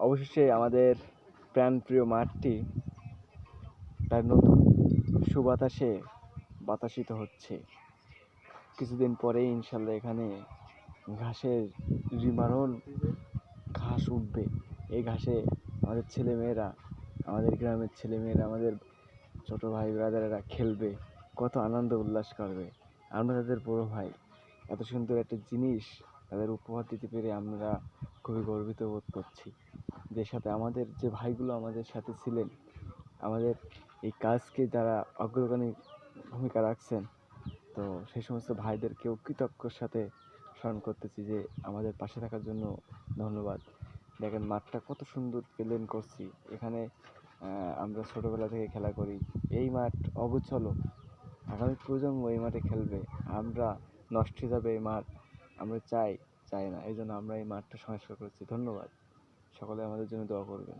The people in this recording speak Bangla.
অবশেষে আমাদের প্রাণপ্রিয় মাঠটি তার নতুন সুবাতাসে বাতাসিত হচ্ছে। কিছুদিন পরেই ইনশাল্লাহ এখানে ঘাসের রিমারণ ঘাস উঠবে। এই ঘাসে আমাদের ছেলেমেয়েরা, আমাদের গ্রামের ছেলেমেয়েরা, আমাদের ছোটো ভাই ব্রাদারেরা খেলবে, কত আনন্দ উল্লাস করবে। আমরা তাদের বড় ভাই, এত সুন্দর একটা জিনিস তাদের উপহার দিতে পেরে আমরা খুবই গর্বিত বোধ করছি। যে সাথে আমাদের যে ভাইগুলো আমাদের সাথে ছিলেন, আমাদের এই কাজকে যারা অগ্রগামী ভূমিকা রাখছেন, তো সেই সমস্ত ভাইদেরকেও কৃতজ্ঞর সাথে স্মরণ করতেছি যে আমাদের পাশে থাকার জন্য ধন্যবাদ। দেখেন মাঠটা কত সুন্দর প্লেন করছি। এখানে আমরা ছোটোবেলা থেকে খেলা করি। এই মাঠ অগোছাল, আগামী প্রজন্ম এই মাঠে খেলবে, আমরা নষ্ট হয়ে যাবে এই মাঠ, আমরা চাই না। এই জন্য আমরা এই মাঠটা সংস্কার করছি। ধন্যবাদ। সকলে আমাদের জন্য দোয়া করবেন।